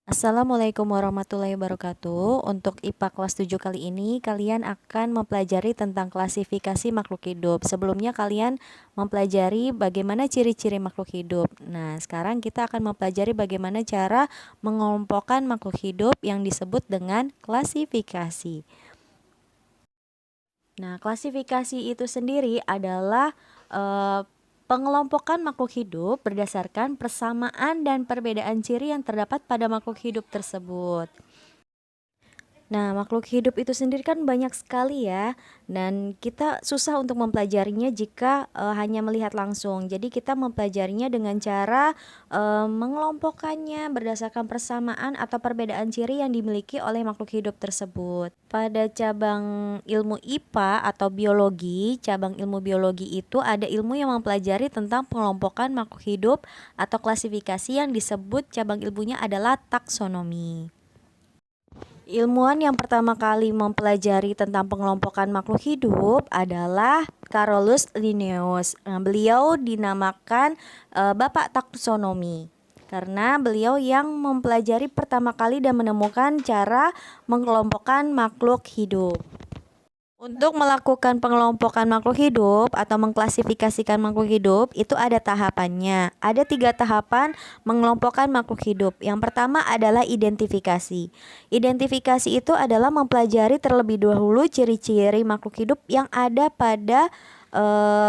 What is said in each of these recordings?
Assalamualaikum warahmatullahi wabarakatuh. Untuk IPA kelas 7 kali ini kalian akan mempelajari tentang klasifikasi makhluk hidup. Sebelumnya kalian mempelajari bagaimana ciri-ciri makhluk hidup. Nah, sekarang kita akan mempelajari bagaimana cara mengelompokkan makhluk hidup yang disebut dengan klasifikasi. Nah, klasifikasi itu sendiri adalah pengelompokan makhluk hidup berdasarkan persamaan dan perbedaan ciri yang terdapat pada makhluk hidup tersebut. Nah, makhluk hidup itu sendiri kan banyak sekali ya, dan kita susah untuk mempelajarinya jika hanya melihat langsung. Jadi kita mempelajarinya dengan cara mengelompokkannya berdasarkan persamaan atau perbedaan ciri yang dimiliki oleh makhluk hidup tersebut. Pada cabang ilmu IPA atau biologi, cabang ilmu biologi itu ada ilmu yang mempelajari tentang pengelompokan makhluk hidup atau klasifikasi yang disebut cabang ilmunya adalah taksonomi. Ilmuwan yang pertama kali mempelajari tentang pengelompokan makhluk hidup adalah Carolus Linnaeus. Beliau dinamakan Bapak Taksonomi karena beliau yang mempelajari pertama kali dan menemukan cara mengelompokkan makhluk hidup. Untuk melakukan pengelompokan makhluk hidup atau mengklasifikasikan makhluk hidup itu ada tahapannya. Ada 3 tahapan mengelompokkan makhluk hidup. Yang pertama adalah identifikasi. Identifikasi itu adalah mempelajari terlebih dahulu ciri-ciri makhluk hidup yang ada pada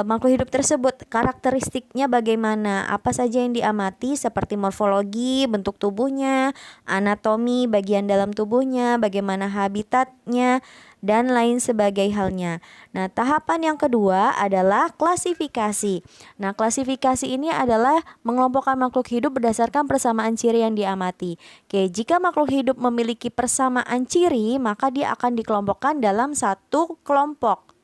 makhluk hidup tersebut. Karakteristiknya bagaimana, apa saja yang diamati seperti morfologi, bentuk tubuhnya, anatomi bagian dalam tubuhnya, bagaimana habitatnya, dan lain sebagai halnya. Nah, tahapan yang kedua adalah klasifikasi. Nah, klasifikasi ini adalah mengelompokkan makhluk hidup berdasarkan persamaan ciri yang diamati. Oke, jika makhluk hidup memiliki persamaan ciri, maka dia akan dikelompokkan dalam satu kelompok.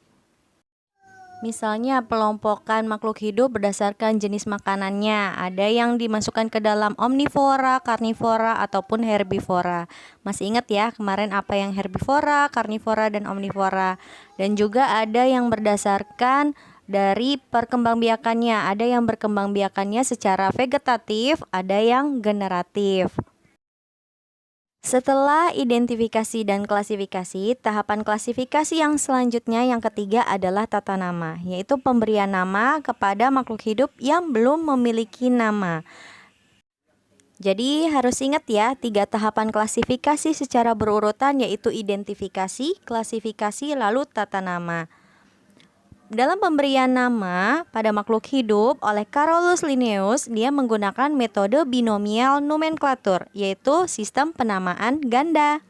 Misalnya pelompokan makhluk hidup berdasarkan jenis makanannya. Ada yang dimasukkan ke dalam omnivora, karnivora, ataupun herbivora. Masih ingat ya kemarin apa yang herbivora, karnivora, dan omnivora. Dan juga ada yang berdasarkan dari perkembangbiakannya. Ada yang berkembangbiakannya secara vegetatif, ada yang generatif. Setelah identifikasi dan klasifikasi, tahapan klasifikasi yang selanjutnya yang ketiga adalah tata nama, yaitu pemberian nama kepada makhluk hidup yang belum memiliki nama. Jadi harus ingat ya, 3 tahapan klasifikasi secara berurutan yaitu identifikasi, klasifikasi, lalu tata nama. Dalam pemberian nama pada makhluk hidup oleh Carolus Linnaeus, dia menggunakan metode binomial nomenklatur, yaitu sistem penamaan ganda.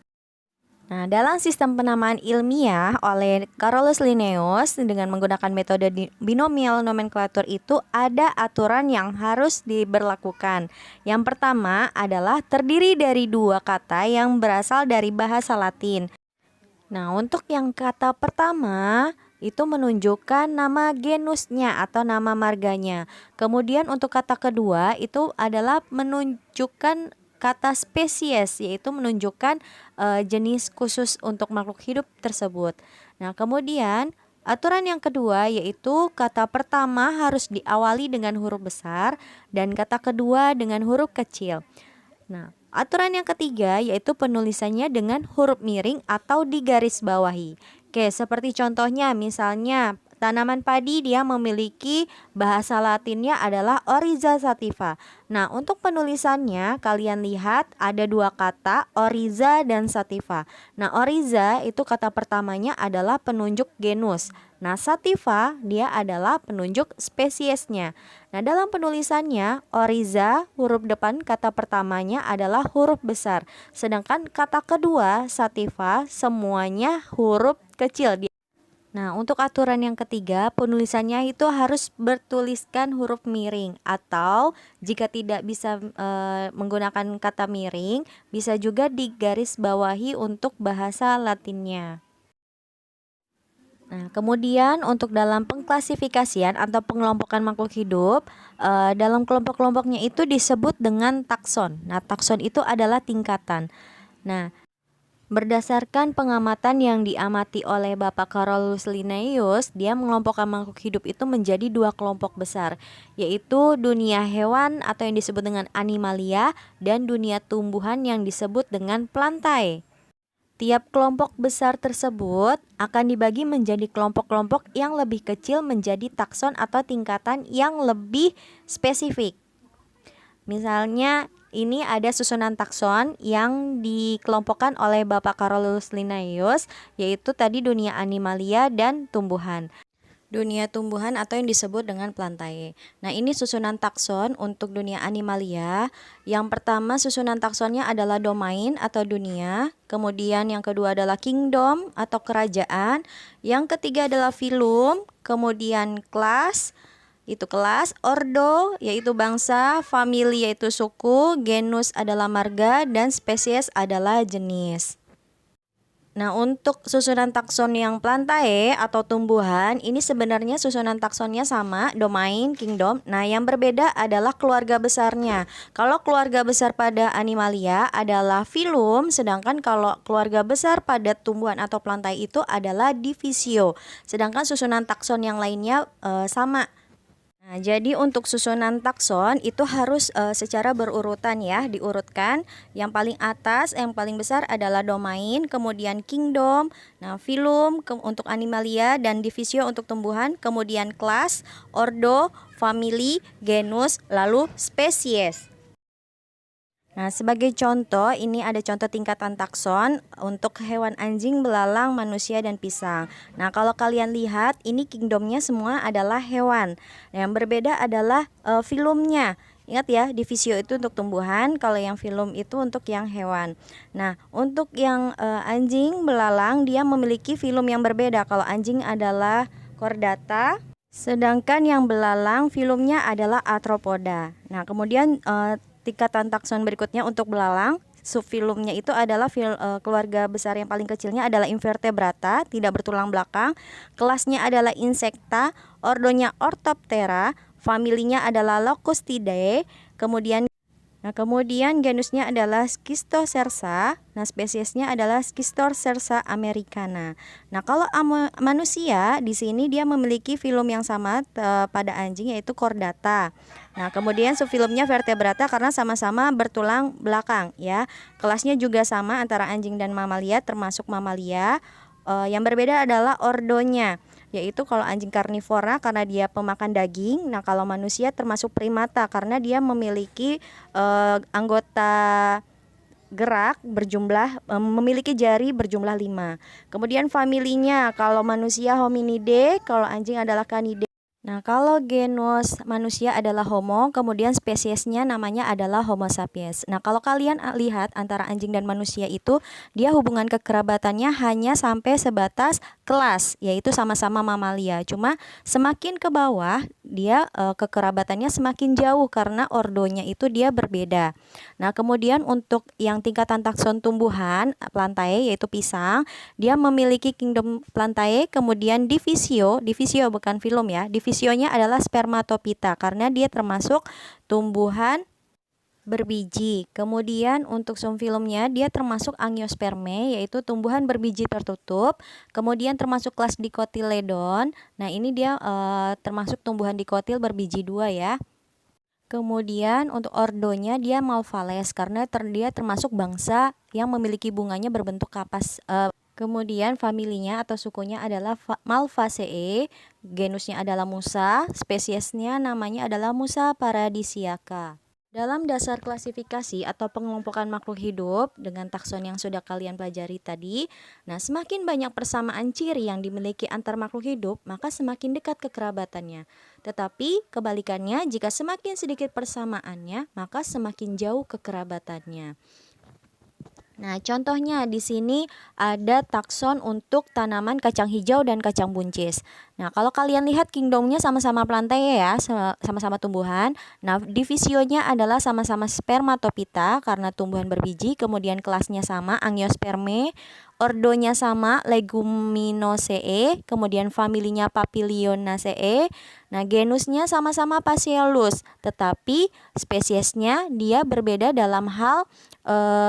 Nah, dalam sistem penamaan ilmiah oleh Carolus Linnaeus dengan menggunakan metode binomial nomenklatur itu ada aturan yang harus diberlakukan. Yang pertama adalah terdiri dari 2 kata yang berasal dari bahasa Latin. Nah, untuk yang kata pertama itu menunjukkan nama genusnya atau nama marganya. Kemudian untuk kata kedua itu adalah menunjukkan kata spesies, yaitu menunjukkan jenis khusus untuk makhluk hidup tersebut. Nah, kemudian aturan yang kedua yaitu kata pertama harus diawali dengan huruf besar dan kata kedua dengan huruf kecil. Nah, aturan yang ketiga yaitu penulisannya dengan huruf miring atau digarisbawahi. Oke, seperti contohnya misalnya tanaman padi dia memiliki bahasa Latinnya adalah Oryza sativa. Nah, untuk penulisannya kalian lihat ada 2 kata, Oryza dan sativa. Nah, Oryza itu kata pertamanya adalah penunjuk genus. Nah, sativa dia adalah penunjuk spesiesnya. Nah, dalam penulisannya Oryza huruf depan kata pertamanya adalah huruf besar, sedangkan kata kedua sativa semuanya huruf kecil. Nah, untuk aturan yang ketiga, penulisannya itu harus bertuliskan huruf miring atau jika tidak bisa menggunakan kata miring, bisa juga digarisbawahi untuk bahasa Latinnya. Nah, kemudian untuk dalam pengklasifikasian atau pengelompokan makhluk hidup, dalam kelompok-kelompoknya itu disebut dengan takson. Nah, takson itu adalah tingkatan. Nah, Berdasarkan pengamatan yang diamati oleh Bapak Carolus Linnaeus, dia mengelompokkan makhluk hidup itu menjadi dua kelompok besar, yaitu dunia hewan atau yang disebut dengan animalia dan dunia tumbuhan yang disebut dengan plantae. Tiap kelompok besar tersebut akan dibagi menjadi kelompok-kelompok yang lebih kecil menjadi takson atau tingkatan yang lebih spesifik. Misalnya ini ada susunan takson yang dikelompokkan oleh Bapak Carolus Linnaeus, yaitu tadi dunia animalia dan tumbuhan. Dunia tumbuhan atau yang disebut dengan plantae. Nah, ini susunan takson untuk dunia animalia. Yang pertama susunan taksonnya adalah domain atau dunia, kemudian yang kedua adalah kingdom atau kerajaan, yang ketiga adalah phylum, kemudian kelas, ordo yaitu bangsa, famili yaitu suku, genus adalah marga, dan spesies adalah jenis. Nah, untuk susunan takson yang plantae atau tumbuhan, ini sebenarnya susunan taksonnya sama, domain, kingdom. Nah, yang berbeda adalah keluarga besarnya. Kalau keluarga besar pada animalia adalah phylum, sedangkan kalau keluarga besar pada tumbuhan atau plantae itu adalah divisio. Sedangkan susunan takson yang lainnya sama. Nah, jadi untuk susunan takson itu harus secara berurutan ya, diurutkan. Yang paling atas, yang paling besar adalah domain, kemudian kingdom, nah phylum untuk animalia dan divisio untuk tumbuhan, kemudian kelas, ordo, famili, genus, lalu spesies. Nah, sebagai contoh, ini ada contoh tingkatan takson untuk hewan anjing, belalang, manusia, dan pisang. Nah, kalau kalian lihat, ini kingdomnya semua adalah hewan. Nah, yang berbeda adalah phylumnya. Ingat ya, divisio itu untuk tumbuhan, kalau yang phylum itu untuk yang hewan. Nah, untuk yang anjing, belalang, dia memiliki phylum yang berbeda. Kalau anjing adalah Chordata, sedangkan yang belalang phylumnya adalah Arthropoda. Nah, kemudian tingkatan takson berikutnya untuk belalang, subfilumnya itu adalah keluarga besar yang paling kecilnya adalah Invertebrata, tidak bertulang belakang. Kelasnya adalah Insecta, ordonya Orthoptera, familinya adalah Locustidae, kemudian genusnya adalah Schistocerca. Nah, spesiesnya adalah Schistocerca americana. Nah, kalau manusia di sini dia memiliki filum yang sama pada anjing yaitu Chordata. Nah, kemudian subfilumnya Vertebrata karena sama-sama bertulang belakang ya. Kelasnya juga sama antara anjing dan mamalia termasuk mamalia. Yang berbeda adalah ordonya, yaitu kalau anjing karnivora karena dia pemakan daging. Nah, kalau manusia termasuk primata karena dia memiliki anggota gerak memiliki jari berjumlah 5. Kemudian familinya, kalau manusia Hominidae, kalau anjing adalah Canidae. Nah, kalau genus manusia adalah Homo, kemudian spesiesnya namanya adalah Homo sapiens. Nah, kalau kalian lihat antara anjing dan manusia itu, dia hubungan kekerabatannya hanya sampai sebatas kelas, yaitu sama-sama mamalia. Cuma semakin ke bawah, dia kekerabatannya semakin jauh karena ordonya itu dia berbeda. Nah, kemudian untuk yang tingkatan takson tumbuhan, plantae yaitu pisang, dia memiliki kingdom plantae, kemudian divisio bukan filum ya. Divisionya adalah Spermatophyta karena dia termasuk tumbuhan berbiji. Kemudian untuk subfilumnya dia termasuk Angiospermae yaitu tumbuhan berbiji tertutup. Kemudian termasuk kelas Dicotyledon. Nah, ini dia termasuk tumbuhan dikotil berbiji 2 ya. Kemudian untuk ordonya dia Malvales karena dia termasuk bangsa yang memiliki bunganya berbentuk kapas. Kemudian familinya atau sukunya adalah Malvaceae, genusnya adalah Musa, spesiesnya namanya adalah Musa paradisiaca. Dalam dasar klasifikasi atau pengelompokan makhluk hidup dengan takson yang sudah kalian pelajari tadi, nah semakin banyak persamaan ciri yang dimiliki antar makhluk hidup, maka semakin dekat kekerabatannya. Tetapi kebalikannya, jika semakin sedikit persamaannya, maka semakin jauh kekerabatannya. Nah, contohnya di sini ada takson untuk tanaman kacang hijau dan kacang buncis. Nah, kalau kalian lihat kingdomnya sama-sama plantae ya, sama-sama tumbuhan. Nah, divisionya adalah sama-sama Spermatophyta karena tumbuhan berbiji, kemudian kelasnya sama Angiospermae, ordonya sama Leguminosae, kemudian familinya Papilionaceae. Nah, genusnya sama-sama Phaseolus, tetapi spesiesnya dia berbeda dalam hal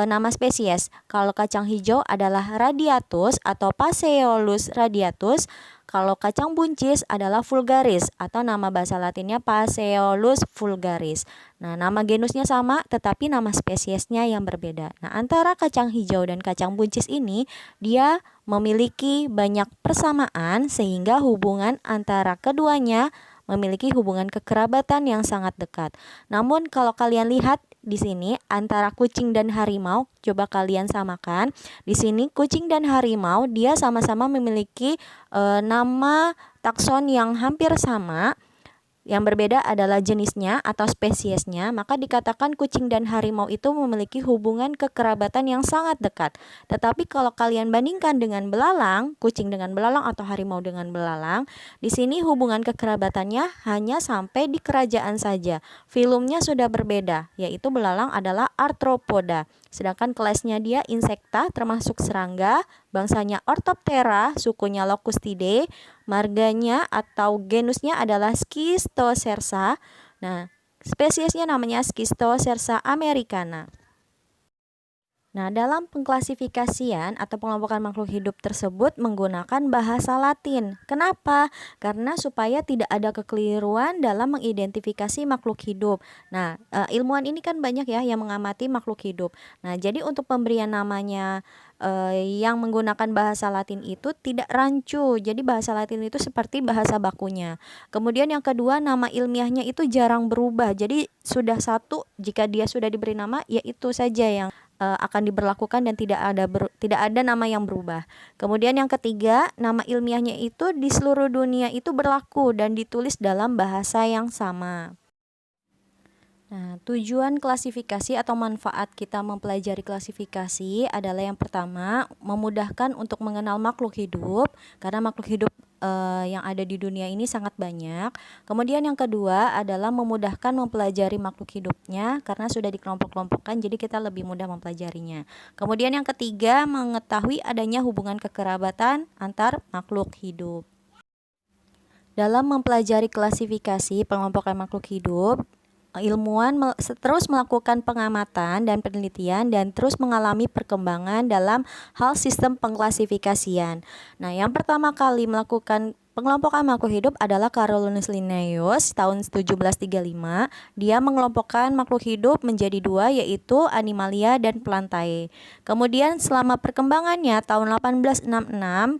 nama spesies. Kalau kacang hijau adalah Radiatus atau Phaseolus radiatus. Kalau kacang buncis adalah vulgaris atau nama bahasa latinnya Phaseolus vulgaris. Nah, nama genusnya sama tetapi nama spesiesnya yang berbeda. Nah, antara kacang hijau dan kacang buncis ini dia memiliki banyak persamaan sehingga hubungan antara keduanya memiliki hubungan kekerabatan yang sangat dekat. Namun kalau kalian lihat di sini antara kucing dan harimau, coba kalian samakan. Di sini kucing dan harimau dia sama-sama memiliki nama takson yang hampir sama. Yang berbeda adalah jenisnya atau spesiesnya, maka dikatakan kucing dan harimau itu memiliki hubungan kekerabatan yang sangat dekat. Tetapi kalau kalian bandingkan dengan belalang, kucing dengan belalang atau harimau dengan belalang, di sini hubungan kekerabatannya hanya sampai di kerajaan saja. Filumnya sudah berbeda, yaitu belalang adalah Arthropoda. Sedangkan kelasnya dia insekta termasuk serangga, bangsanya Orthoptera, sukunya Locustidae, marganya atau genusnya adalah Schistocerca. Nah, spesiesnya namanya Schistocerca americana. Nah, dalam pengklasifikasian atau pengelompokan makhluk hidup tersebut menggunakan bahasa Latin. Kenapa? Karena supaya tidak ada kekeliruan dalam mengidentifikasi makhluk hidup. Nah, ilmuwan ini kan banyak ya yang mengamati makhluk hidup. Nah, jadi untuk pemberian namanya yang menggunakan bahasa Latin itu tidak rancu. Jadi bahasa Latin itu seperti bahasa bakunya. Kemudian yang kedua, nama ilmiahnya itu jarang berubah. Jadi sudah satu, jika dia sudah diberi nama, ya itu saja yang akan diberlakukan dan tidak ada nama yang berubah. Kemudian yang ketiga, nama ilmiahnya itu di seluruh dunia itu berlaku dan ditulis dalam bahasa yang sama. Nah, tujuan klasifikasi atau manfaat kita mempelajari klasifikasi adalah yang pertama, memudahkan untuk mengenal makhluk hidup karena makhluk hidup yang ada di dunia ini sangat banyak. Kemudian yang kedua adalah memudahkan mempelajari makhluk hidupnya karena sudah dikelompok-kelompokkan jadi kita lebih mudah mempelajarinya. Kemudian yang ketiga, mengetahui adanya hubungan kekerabatan antar makhluk hidup. Dalam mempelajari klasifikasi pengelompokan makhluk hidup, ilmuwan terus melakukan pengamatan dan penelitian dan terus mengalami perkembangan dalam hal sistem pengklasifikasian. Nah, yang pertama kali melakukan pengelompokan makhluk hidup adalah Carolus Linnaeus tahun 1735. Dia mengelompokkan makhluk hidup menjadi dua, yaitu Animalia dan Plantae. Kemudian selama perkembangannya tahun 1866,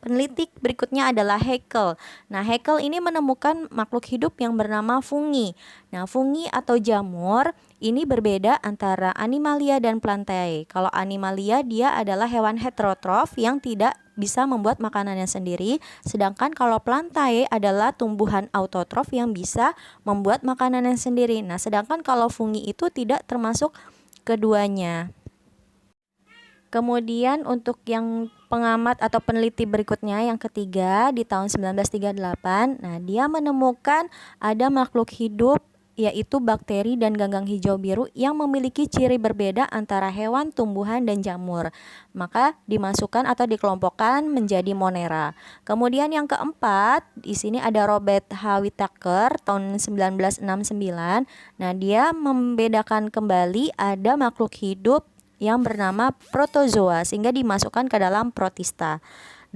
peneliti berikutnya adalah Haeckel. Nah, Haeckel ini menemukan makhluk hidup yang bernama fungi. Nah, fungi atau jamur ini berbeda antara Animalia dan Plantae. Kalau Animalia dia adalah hewan heterotrof yang tidak bisa membuat makanannya sendiri, sedangkan kalau Plantae adalah tumbuhan autotrof yang bisa membuat makanannya sendiri. Nah, sedangkan kalau fungi itu tidak termasuk keduanya. Kemudian untuk yang pengamat atau peneliti berikutnya yang ketiga di tahun 1938, nah dia menemukan ada makhluk hidup yaitu bakteri dan ganggang hijau biru yang memiliki ciri berbeda antara hewan, tumbuhan, dan jamur. Maka dimasukkan atau dikelompokkan menjadi Monera. Kemudian yang keempat, di sini ada Robert H. Whittaker tahun 1969. Nah, dia membedakan kembali ada makhluk hidup yang bernama protozoa sehingga dimasukkan ke dalam protista.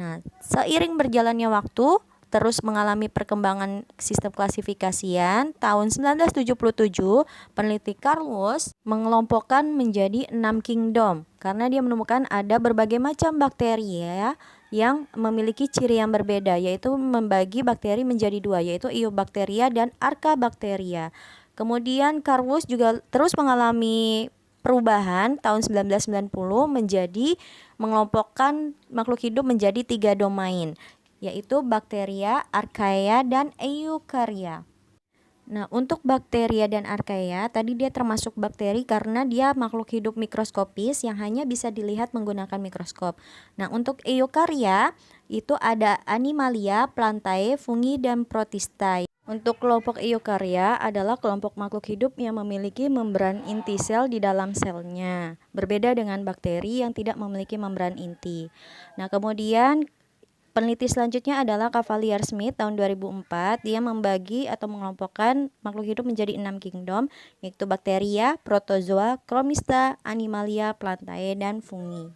Nah, seiring berjalannya waktu terus mengalami perkembangan sistem klasifikasian, tahun 1977 peneliti Carlos mengelompokkan menjadi 6 kingdom karena dia menemukan ada berbagai macam bakteri ya yang memiliki ciri yang berbeda, yaitu membagi bakteri menjadi dua, yaitu Eubacteria dan Archabacteria. Kemudian Carlos juga terus mengalami perubahan tahun 1990 menjadi mengelompokkan makhluk hidup menjadi 3 domain, yaitu Bacteria, Archaea, dan Eukarya. Nah, untuk Bacteria dan Archaea, tadi dia termasuk bakteri karena dia makhluk hidup mikroskopis yang hanya bisa dilihat menggunakan mikroskop. Nah, untuk Eukarya itu ada Animalia, Plantae, fungi, dan Protista. Untuk kelompok Eukarya adalah kelompok makhluk hidup yang memiliki membran inti sel di dalam selnya, berbeda dengan bakteri yang tidak memiliki membran inti. Nah, kemudian Peneliti selanjutnya adalah Cavalier Smith tahun 2004. Dia membagi atau mengelompokkan makhluk hidup menjadi 6 kingdom, yaitu bakteria, protozoa, chromista, animalia, plantae, dan fungi.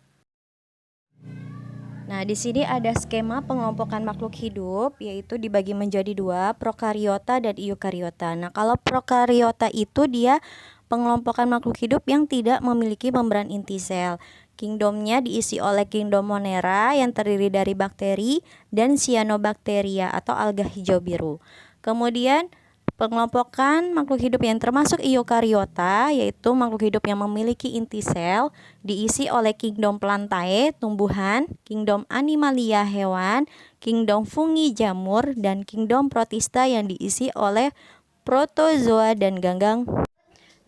Nah, di sini ada skema pengelompokan makhluk hidup, yaitu dibagi menjadi 2, prokariota dan eukariota. Nah, kalau prokariota itu dia pengelompokan makhluk hidup yang tidak memiliki membran inti sel. Kingdomnya diisi oleh kingdom Monera yang terdiri dari bakteri dan cyanobacteria atau alga hijau biru. Kemudian pengelompokan makhluk hidup yang termasuk eukariota, yaitu makhluk hidup yang memiliki inti sel, diisi oleh kingdom Plantae, tumbuhan, kingdom Animalia, hewan, kingdom Fungi, jamur, dan kingdom Protista yang diisi oleh protozoa dan ganggang.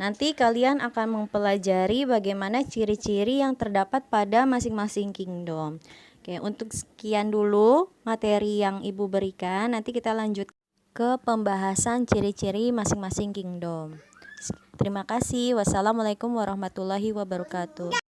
Nanti kalian akan mempelajari bagaimana ciri-ciri yang terdapat pada masing-masing kingdom. Oke, untuk sekian dulu materi yang Ibu berikan. Nanti kita lanjut ke pembahasan ciri-ciri masing-masing kingdom. Terima kasih. Wassalamualaikum warahmatullahi wabarakatuh.